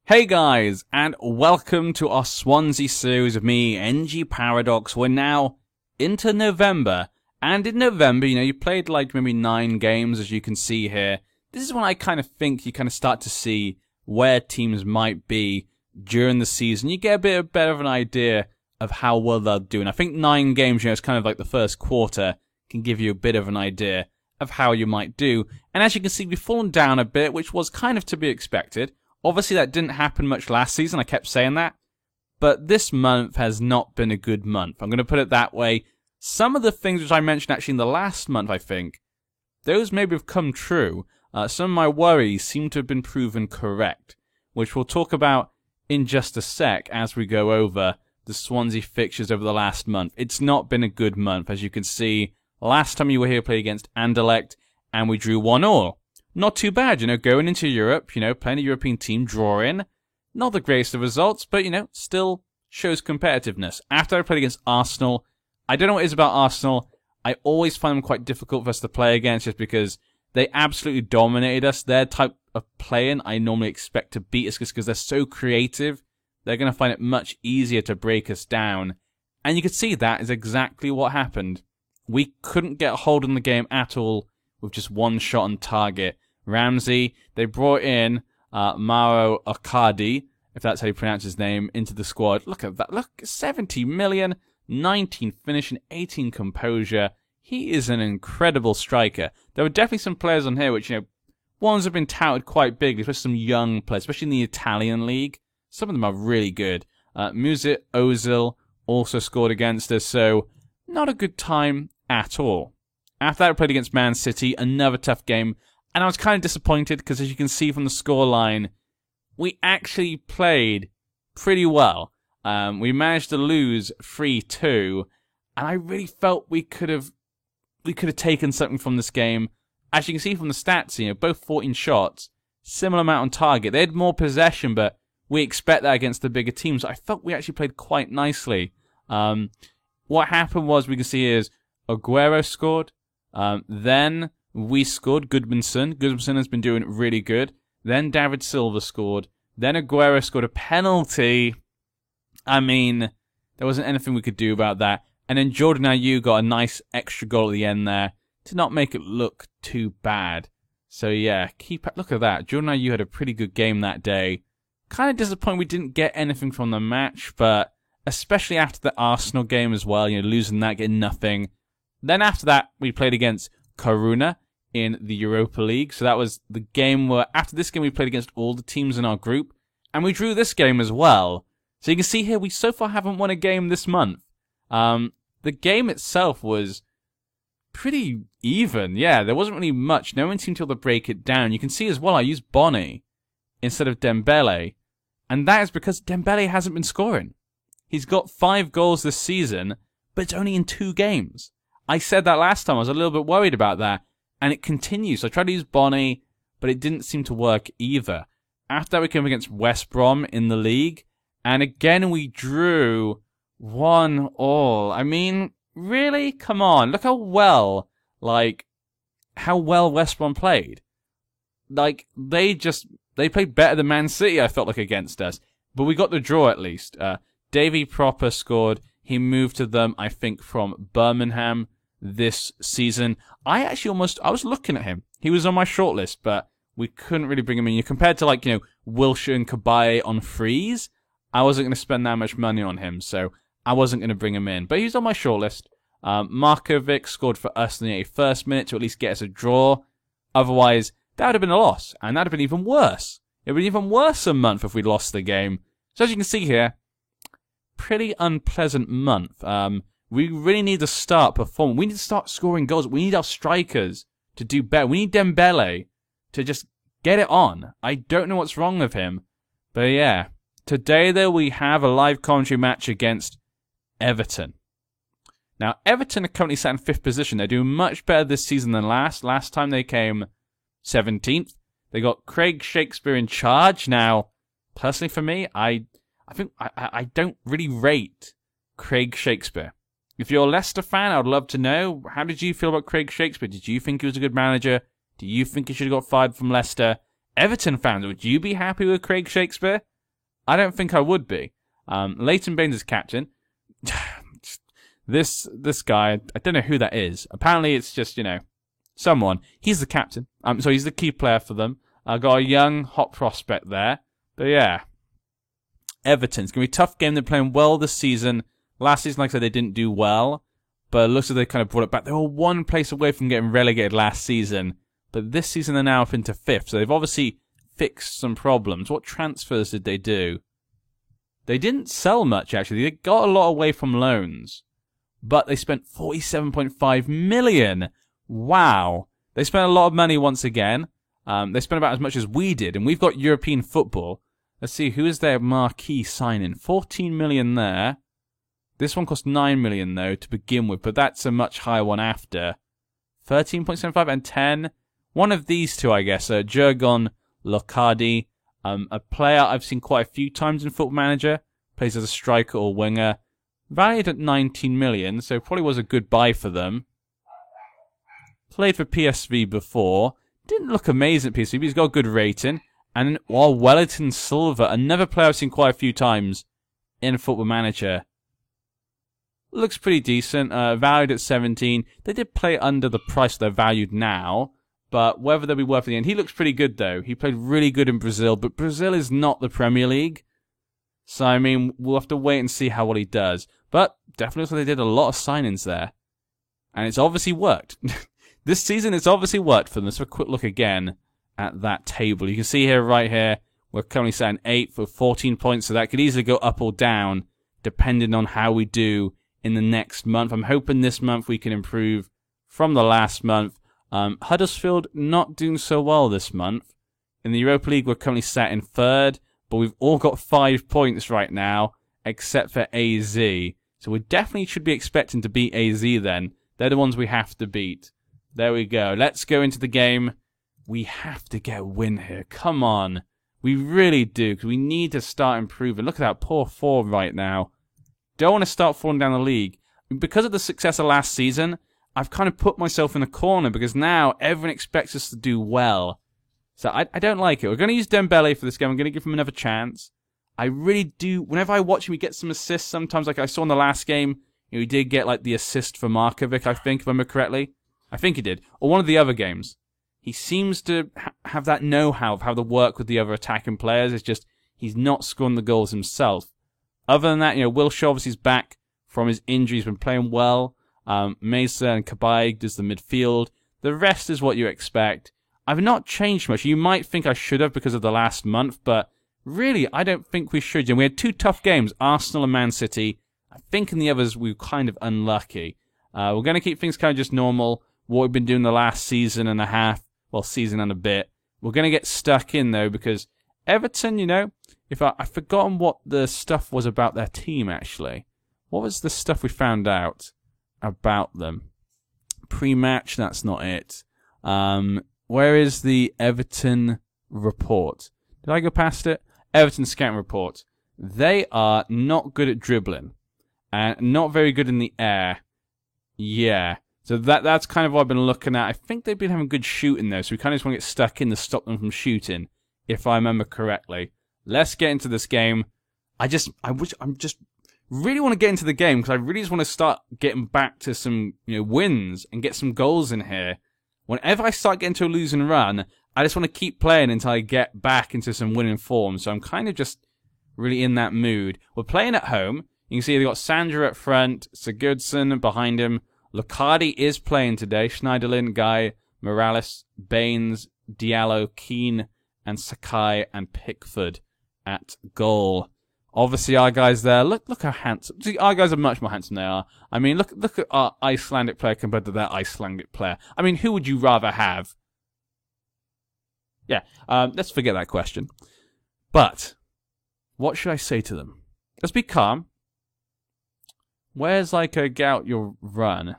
Hey guys, and welcome to our Swansea series of me, NG Paradox. We're now into November, and in November, you played like maybe 9 games, as you can see here. This is when I kind of think you kind of start to see where teams might be during the season. You get a bit better of an idea of how well they're doing. I think 9 games, it's kind of like the first quarter, can give you a bit of an idea of how you might do. And as you can see, we've fallen down a bit, which was kind of to be expected. Obviously, that didn't happen much last season. I kept saying that. But this month has not been a good month. I'm going to put it that way. Some of the things which I mentioned actually in the last month, I think, those maybe have come true. Some of my worries seem to have been proven correct, which we'll talk about in just a sec as we go over the Swansea fixtures over the last month. It's not been a good month. As you can see, last time you were here, played against Anderlecht, and we drew 1-1. Not too bad, going into Europe, playing a European team, drawing. Not the greatest of results, but, still shows competitiveness. After I played against Arsenal, I don't know what it is about Arsenal. I always find them quite difficult for us to play against just because they absolutely dominated us. Their type of playing I normally expect to beat us because they're so creative. They're going to find it much easier to break us down. And you can see that is exactly what happened. We couldn't get a hold on the game at all with just one shot on target. Ramsey, they brought in Mauro Icardi, if that's how you pronounce his name, into the squad. Look at that. Look, 70 million, 19 finish and 18 composure. He is an incredible striker. There were definitely some players on here which, ones have been touted quite big, especially some young players, especially in the Italian league. Some of them are really good. Mesut Ozil also scored against us, so not a good time at all. After that, we played against Man City, another tough game. And I was kind of disappointed because, as you can see from the scoreline, we actually played pretty well. We managed to lose 3-2, and I really felt we could have taken something from this game. As you can see from the stats, both 14 shots, similar amount on target. They had more possession, but we expect that against the bigger teams. I felt we actually played quite nicely. What happened was, we can see is Aguero scored, then we scored. Goodmanson has been doing really good. Then David Silva scored. Then Aguero scored a penalty. I mean, there wasn't anything we could do about that. And then Jordan Ayew got a nice extra goal at the end there to not make it look too bad. So yeah, look at that. Jordan Ayew had a pretty good game that day. Kind of disappointed we didn't get anything from the match, but especially after the Arsenal game as well, losing that, getting nothing. Then after that, we played against Coruna in the Europa League. So that was the game where, after this game, we played against all the teams in our group. And we drew this game as well. So you can see here, we so far haven't won a game this month. The game itself was pretty even. Yeah, there wasn't really much. No one seemed to be able to break it down. You can see as well, I used Bonnie instead of Dembele. And that is because Dembele hasn't been scoring. He's got 5 goals this season, but it's only in 2 games. I said that last time. I was a little bit worried about that. And it continues. So I tried to use Bonnie, but it didn't seem to work either. After that, we came against West Brom in the league. And again, we drew 1-1. I mean, really? Come on. Look how well West Brom played. They played better than Man City, I felt like, against us. But we got the draw at least. Davy Proper scored. He moved to them, I think, from Birmingham this season. I was looking at him. He was on my shortlist, but we couldn't really bring him in. Compared to Wilshere and Cabaye on freeze, I wasn't going to spend that much money on him, so I wasn't going to bring him in. But he's on my shortlist. Markovic scored for us in the 81st minute to at least get us a draw. Otherwise, that would have been a loss, and that would have been even worse. It would have been even worse a month if we'd lost the game. So as you can see here, pretty unpleasant month. We really need to start performing. We need to start scoring goals. We need our strikers to do better. We need Dembele to just get it on. I don't know what's wrong with him. But yeah, today though we have a live commentary match against Everton. Now, Everton are currently sat in 5th position. They're doing much better this season than last. Last time they came 17th. They got Craig Shakespeare in charge. Now, personally for me, I think I don't really rate Craig Shakespeare. If you're a Leicester fan, I would love to know, how did you feel about Craig Shakespeare? Did you think he was a good manager? Do you think he should have got fired from Leicester? Everton fans, would you be happy with Craig Shakespeare? I don't think I would be. Leighton Baines is captain. This guy, I don't know who that is. Apparently it's just, someone. He's the captain. So he's the key player for them. I've got a young, hot prospect there. But yeah. Everton. It's going to be a tough game. They're playing well this season. Last season, like I said, they didn't do well. But it looks like they kind of brought it back. They were one place away from getting relegated last season. But this season they're now up into 5th. So they've obviously fixed some problems. What transfers did they do? They didn't sell much, actually. They got a lot away from loans. But they spent 47.5 million. Wow. They spent a lot of money once again. They spent about as much as we did. And we've got European football. Let's see, who is their marquee signing? 14 million there. This one cost 9 million, though, to begin with. But that's a much higher one after. 13.75 and 10. One of these two, I guess. Jurgon Locardi. A player I've seen quite a few times in Football Manager. Plays as a striker or winger. Valued at 19 million, so probably was a good buy for them. Played for PSV before. Didn't look amazing at PSV, but he's got a good rating. And Wellington Silva, another player I've seen quite a few times in Football Manager. Looks pretty decent. Valued at 17. They did play under the price they're valued now. But whether they'll be worth it in the end. He looks pretty good, though. He played really good in Brazil. But Brazil is not the Premier League. So, I mean, we'll have to wait and see how well he does. But definitely looks like they did a lot of signings there. And it's obviously worked. This season, it's obviously worked for them. Let's have a quick look again at that table. You can see here, right here, we're currently sat in 8th with 14 points. So that could easily go up or down, depending on how we do in the next month. I'm hoping this month we can improve from the last month. Huddersfield not doing so well this month. In the Europa League, we're currently sat in 3rd. But we've all got 5 points right now, except for AZ. So we definitely should be expecting to beat AZ then. They're the ones we have to beat. There we go. Let's go into the game. We have to get a win here. Come on. We really do, because we need to start improving. Look at that poor form right now. Don't want to start falling down the league. Because of the success of last season, I've kind of put myself in a corner, because now everyone expects us to do well. So I don't like it. We're going to use Dembele for this game. I'm going to give him another chance. I really do. Whenever I watch him, he gets some assists sometimes. Like I saw in the last game, he did get like the assist for Markovic, I think, if I remember correctly. I think he did. Or one of the other games. He seems to have that know-how of how to work with the other attacking players. It's just he's not scoring the goals himself. Other than that, Wilshere obviously is back from his injury. He's been playing well. Mesa and Kabay does the midfield. The rest is what you expect. I've not changed much. You might think I should have because of the last month, but really, I don't think we should. We had 2 tough games, Arsenal and Man City. I think in the others, we were kind of unlucky. We're going to keep things kind of just normal. What we've been doing the last season and a half, well, season and a bit. We're going to get stuck in, though, because Everton, if I've forgotten what the stuff was about their team, actually. What was the stuff we found out about them? Pre-match, that's not it. Where is the Everton report? Did I go past it? Everton scouting report. They are not good at dribbling. And not very good in the air. Yeah. So that's kind of what I've been looking at. I think they've been having good shooting, though. So we kind of just want to get stuck in to stop them from shooting. If I remember correctly. Let's get into this game. I'm just really want to get into the game. Because I really just want to start getting back to some wins. And get some goals in here. Whenever I start getting to a losing run, I just want to keep playing until I get back into some winning form. So I'm kind of just really in that mood. We're playing at home. You can see they've got Sandra up front, Sigurdsson behind him. Locardi is playing today. Schneiderlin, Guy, Morales, Baines, Diallo, Keane, and Sakai and Pickford at goal. Obviously, our guys there. Look how handsome. See, our guys are much more handsome than they are. I mean, look at our Icelandic player compared to their Icelandic player. I mean, who would you rather have? Yeah, let's forget that question. But what should I say to them? Let's be calm. Where's get out your run?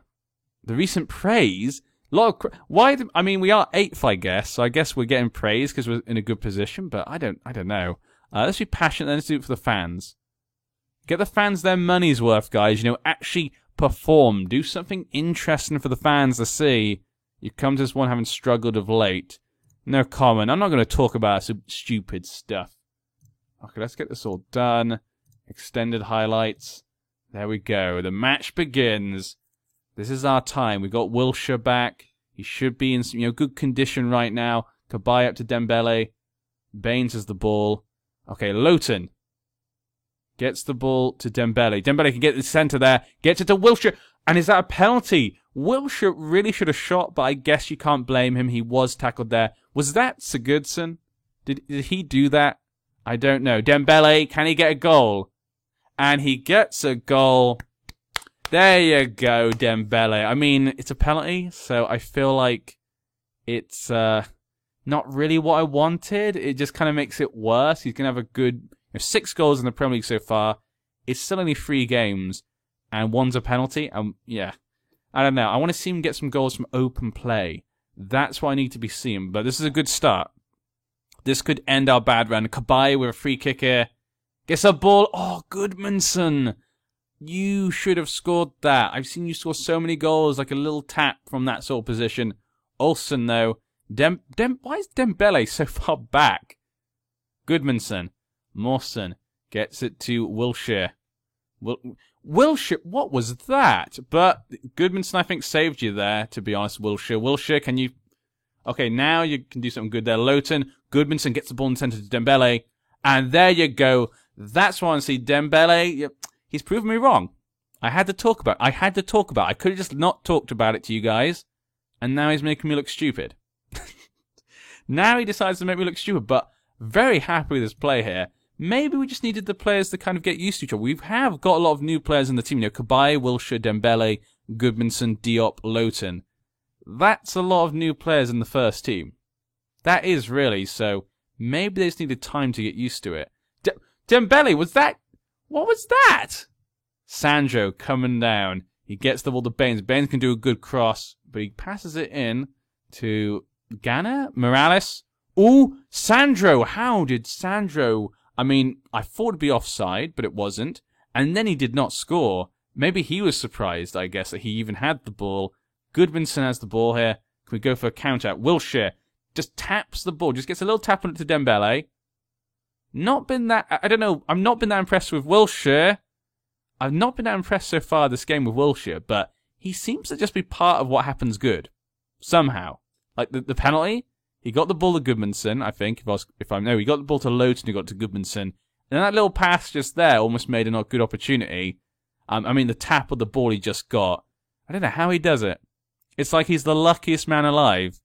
The recent praise. I mean, we are 8th, I guess. So I guess we're getting praise because we're in a good position. But I don't know. Let's be passionate, then let's do it for the fans. Get the fans their money's worth, guys. Actually perform. Do something interesting for the fans to see. You come to this one having struggled of late. No comment. I'm not going to talk about some stupid stuff. Okay, let's get this all done. Extended highlights. There we go. The match begins. This is our time. We've got Wilshere back. He should be in some, good condition right now. Cabaye up to Dembele. Baines has the ball. Okay, Lowton gets the ball to Dembele. Dembele can get the centre there. Gets it to Wilshere. And is that a penalty? Wilshere really should have shot, but I guess you can't blame him. He was tackled there. Was that Sigurdsson? Did he do that? I don't know. Dembele, can he get a goal? And he gets a goal. There you go, Dembele. I mean, it's a penalty, so I feel like it's not really what I wanted. It just kind of makes it worse. He's going to have a good 6 goals in the Premier League so far. It's still only 3 games, and 1's a penalty. Yeah, I don't know. I want to see him get some goals from open play. That's what I need to be seeing, but this is a good start. This could end our bad run. Cabaye with a free kick here. Gets a ball. Oh, Goodmanson. You should have scored that. I've seen you score so many goals, like a little tap from that sort of position. Olsen, though. Why is Dembele so far back? Goodmanson. Mawson gets it to Wilshere. Wilshere, what was that? But Goodmanson, I think, saved you there, to be honest, Wilshere. Wilshere, can you... Okay, now you can do something good there. Lowton. Goodmanson gets the ball in the centre to Dembele. And there you go. That's why I see Dembele. He's proven me wrong. I had to talk about it. I could have just not talked about it to you guys. And now he's making me look stupid. Now he decides to make me look stupid. But very happy with his play here. Maybe we just needed the players to kind of get used to each other. We have got a lot of new players in the team. Cabaye, Wilshere, Dembele, Goodmanson, Diop, Lowton. That's a lot of new players in the first team. That is really. So maybe they just needed time to get used to it. Dembele, was that... What was that? Sandro coming down. He gets the ball to Baines. Baines can do a good cross, but he passes it in to Ghana? Morales? Ooh, Sandro. How did Sandro... I mean, I thought it'd be offside, but it wasn't. And then he did not score. Maybe he was surprised, I guess, that he even had the ball. Goodmanson has the ball here. Can we go for a counter? Wilshere just taps the ball. Just gets a little tap on it to Dembele. Not been that... I don't know. I've not been that impressed with Wilshere. I've not been that impressed so far this game with Wilshere, but he seems to just be part of what happens good. Somehow. Like the penalty, he got the ball to Goodmanson, I think. He got the ball to Lowton, he got to Goodmanson. And that little pass just there almost made a not good opportunity. I mean, the tap of the ball he just got. I don't know how he does it. It's like he's the luckiest man alive.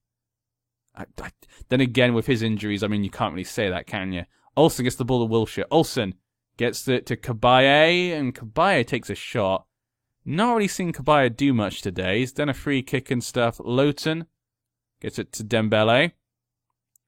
Then again, with his injuries, I mean, you can't really say that, can you? Olsen gets the ball to Wilshere. Olsen gets it to Cabaye, and Cabaye takes a shot. Not really seen Cabaye do much today. He's done a free kick and stuff. Lowton gets it to Dembele.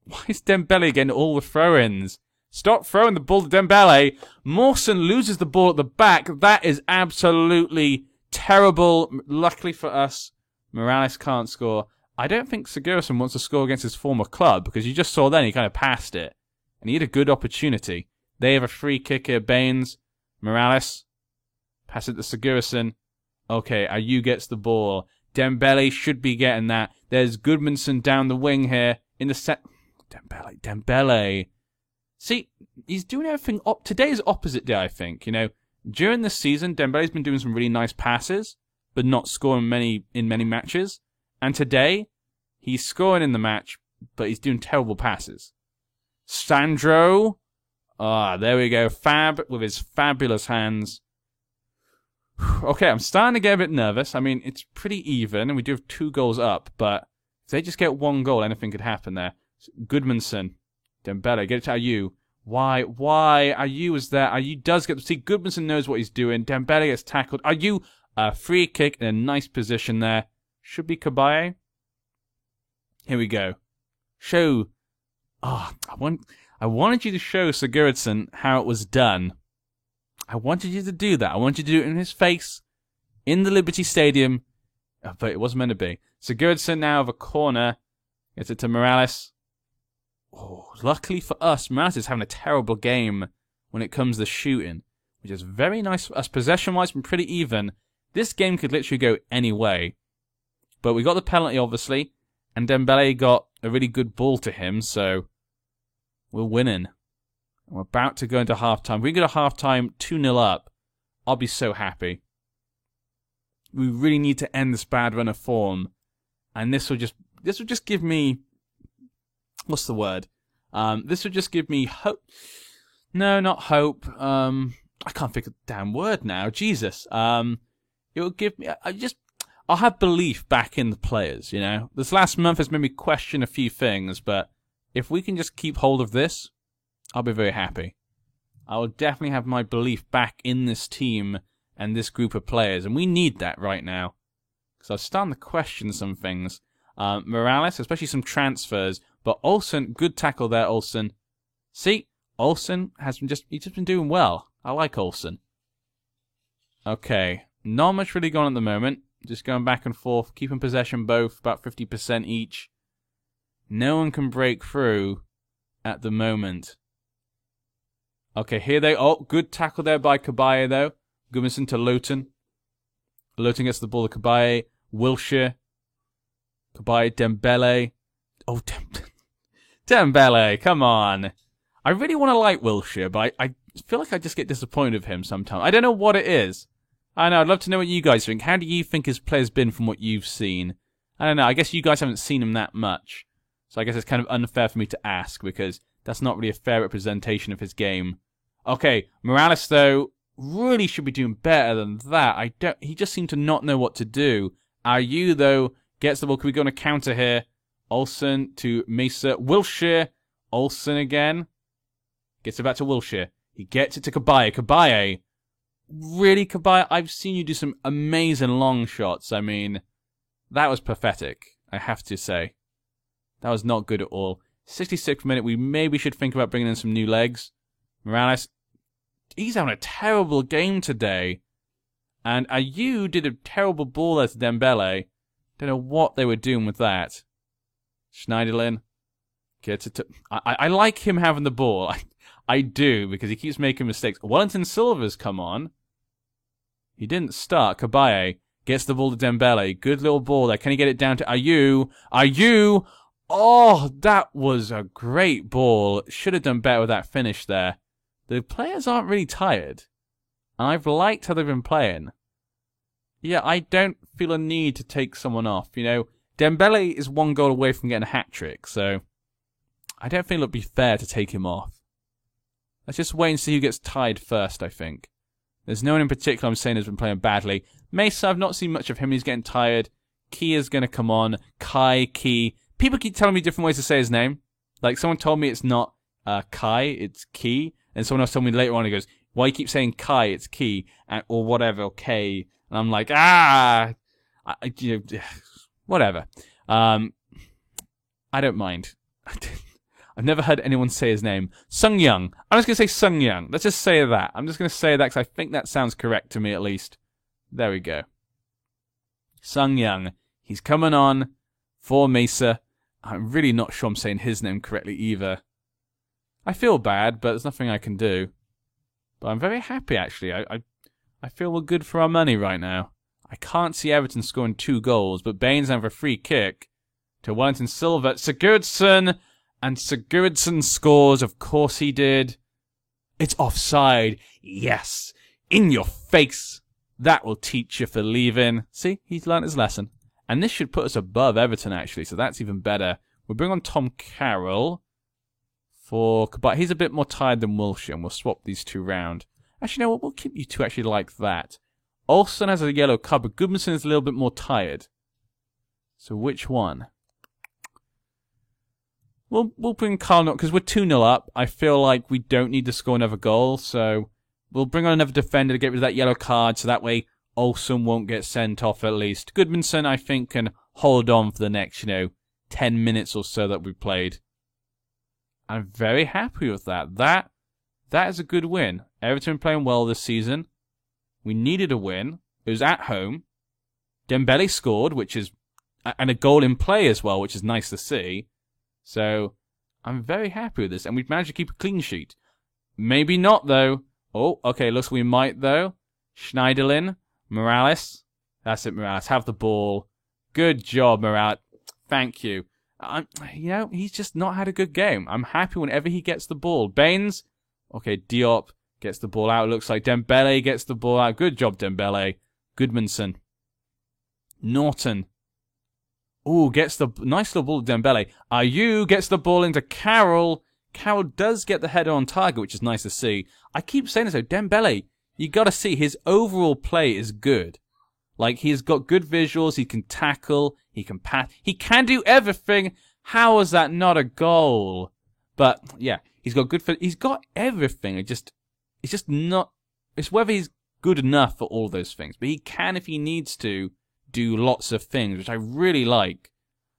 Why is Dembele getting all the throw-ins? Stop throwing the ball to Dembele. Mawson loses the ball at the back. That is absolutely terrible. Luckily for us, Morales can't score. I don't think Sigurdsson wants to score against his former club, because you just saw then he kind of passed it. And he had a good opportunity. They have a free kick here. Baines. Morales. Pass it to Sigurdsson. Okay, Ayew gets the ball. Dembele should be getting that. There's Goodmanson down the wing here. In the set. Dembele. See, he's doing everything. Today's opposite day, I think. During the season, Dembele's been doing some really nice passes, but not scoring in many matches. And today, he's scoring in the match, but he's doing terrible passes. Sandro. There we go. Fab with his fabulous hands. Okay, I'm starting to get a bit nervous. I mean, it's pretty even, and we do have 2 goals up, but if they just get 1 goal, anything could happen there. Goodmanson. Dembele, get it to Ayew. Why? Ayew is there. Ayew does get... See, Goodmanson knows what he's doing. Dembele gets tackled. Ayew, free kick in a nice position there. Should be Cabaye. Here we go. Show... I wanted you to show Sigurdsson how it was done. I wanted you to do that. I wanted you to do it in his face, in the Liberty Stadium, but it wasn't meant to be. Sigurdsson now of a corner, gets it to Morales. Luckily for us, Morales is having a terrible game when it comes to shooting, which is very nice for us. Possession-wise, been pretty even. This game could literally go any way. But we got the penalty, obviously, and Dembele got a really good ball to him, so we're winning. We're about to go into halftime. If we go to halftime 2-0 up, I'll be so happy. We really need to end this bad run of form. And this will just give me, what's the word? This would just give me hope. No, not hope. I can't think of the damn word now. Jesus. It will give me, I'll have belief back in the players, you know? This last month has made me question a few things, but if we can just keep hold of this, I'll be very happy. I will definitely have my belief back in this team and this group of players, and we need that right now. Because I'm starting to question some things. Morales, especially some transfers, but Olsen, good tackle there, Olsen. See, Olsen he's just been doing well. I like Olsen. Okay, not much really going on at the moment. Just going back and forth, keeping possession both, about 50% each. No one can break through at the moment. Okay, here they... Oh, good tackle there by Cabaye, though. Gudmundsson to Luton. Luton gets the ball to Cabaye. Wilshere. Cabaye, Dembele. Oh, Dembele, come on. I really want to like Wilshere, but I feel like I just get disappointed with him sometimes. I don't know what it is. I know, I'd love to know what you guys think. How do you think his play's been from what you've seen? I don't know, I guess you guys haven't seen him that much. So I guess it's kind of unfair for me to ask, because that's not really a fair representation of his game. Okay, Morales, though, really should be doing better than that. He just seemed to not know what to do. Ayew, though, gets the ball. Can we go on a counter here? Olsen to Mesa. Wilshere. Olsen again. Gets it back to Wilshere. He gets it to Cabaye. Cabaye. Really, Cabaye? I've seen you do some amazing long shots. I mean, that was pathetic, I have to say. That was not good at all. 66th minute, we maybe should think about bringing in some new legs. Morales, he's having a terrible game today. And Ayew did a terrible ball there to Dembele. Don't know what they were doing with that. Schneiderlin gets it to... I like him having the ball. I do, because he keeps making mistakes. Wellington Silva's come on. He didn't start. Cabaye gets the ball to Dembele. Good little ball there. Can he get it down to Ayew? Ayew! Oh, that was a great ball. Should have done better with that finish there. The players aren't really tired. And I've liked how they've been playing. Yeah, I don't feel a need to take someone off. You know, Dembele is one goal away from getting a hat-trick, so I don't think it'll be fair to take him off. Let's just wait and see who gets tied first, I think. There's no one in particular I'm saying has been playing badly. Mesa, I've not seen much of him. He's getting tired. Kia's going to come on. Ki. People keep telling me different ways to say his name. Like, someone told me it's not Kai, it's Ki. And someone else told me later on, he goes, why you keep saying Kai, it's Ki, or whatever, or K. And I'm like, whatever. I don't mind. I've never heard anyone say his name. Sung Young. I'm just going to say Sung Young. Let's just say that. I'm just going to say that because I think that sounds correct to me at least. There we go. Sung Young. He's coming on for Mesa. I'm really not sure I'm saying his name correctly either. I feel bad, but there's nothing I can do. But I'm very happy, actually. I feel we're good for our money right now. I can't see Everton scoring 2 goals, but Baines have a free kick to Wellington Silva. Sigurdsson! And Sigurdsson scores, of course he did. It's offside. Yes. In your face. That will teach you for leaving. See, he's learnt his lesson. And this should put us above Everton, actually, so that's even better. We'll bring on Tom Carroll for... But he's a bit more tired than Wilshere, and we'll swap these two round. Actually, no, we'll keep you two actually like that. Olsen has a yellow card, but Gudmundsson is a little bit more tired. So which one? We'll bring Carl because we're 2-0 up. I feel like we don't need to score another goal, so we'll bring on another defender to get rid of that yellow card, so that way Olsen won't get sent off at least. Gudmundsson, I think, can hold on for the next, 10 minutes or so that we played. I'm very happy with that. That is a good win. Everton playing well this season. We needed a win. It was at home. Dembele scored, and a goal in play as well, which is nice to see. So, I'm very happy with this, and we've managed to keep a clean sheet. Maybe not, though. Oh, okay, looks like we might, though. Schneiderlin, Morales. That's it, Morales. Have the ball. Good job, Morales. Thank you. He's just not had a good game. I'm happy whenever he gets the ball. Baines, Okay, Diop gets the ball out. Looks like Dembele gets the ball out. Good job, Dembele. Goodmanson. Norton. Ooh, gets the nice little ball to Dembele. Ayew gets the ball into Carroll. Carroll does get the header on target, which is nice to see. I keep saying this though, Dembele, you gotta see his overall play is good. Like, he's got good visuals, he can tackle, he can pass, he can do everything. How is that not a goal? But yeah, he's got everything. It's just not. It's whether he's good enough for all those things. But he can, if he needs to, do lots of things, which I really like.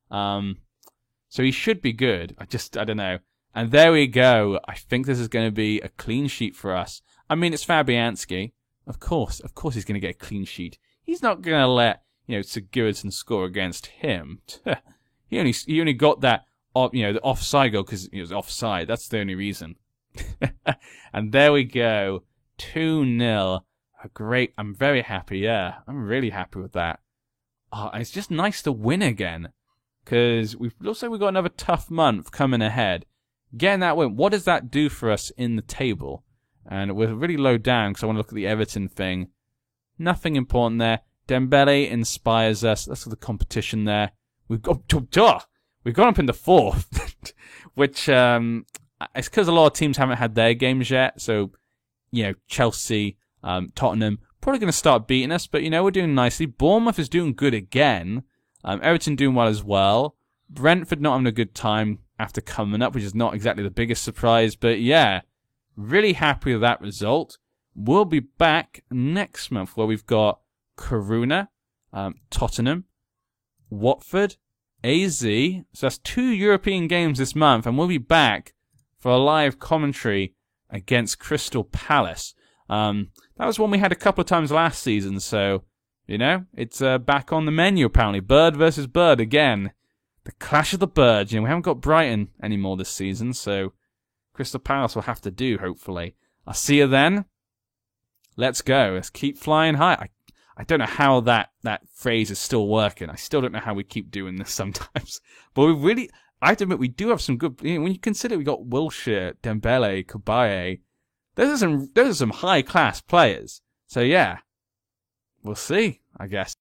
So he should be good. I don't know. And there we go. I think this is going to be a clean sheet for us. I mean, it's Fabianski. Of course he's going to get a clean sheet. He's not going to let, Sigurdsson score against him. He only got that, the offside goal because he was offside. That's the only reason. And there we go. 2-0. Great. I'm very happy. Yeah, I'm really happy with that. Oh, it's just nice to win again. Because we've got another tough month coming ahead. Getting that win, what does that do for us in the table? And we're really low down because I want to look at the Everton thing. Nothing important there. Dembele inspires us. That's the competition there. We've got up in the fourth, which it's because a lot of teams haven't had their games yet. So, Chelsea, Tottenham probably going to start beating us, but we're doing nicely. Bournemouth is doing good again. Everton doing well as well. Brentford not having a good time after coming up, which is not exactly the biggest surprise, but yeah, really happy with that result. We'll be back next month where we've got Karuna, Tottenham, Watford, AZ. So that's 2 European games this month, and we'll be back for a live commentary against Crystal Palace. That was one we had a couple of times last season, so, it's back on the menu apparently. Bird versus Bird again. The clash of the birds. We haven't got Brighton anymore this season, so Crystal Palace will have to do, hopefully. I'll see you then. Let's go. Let's keep flying high. I don't know how that phrase is still working. I still don't know how we keep doing this sometimes. But I have to admit, we do have some good, when you consider we got Wilshere, Dembele, Cabaye, those are some high class players. So yeah, we'll see, I guess.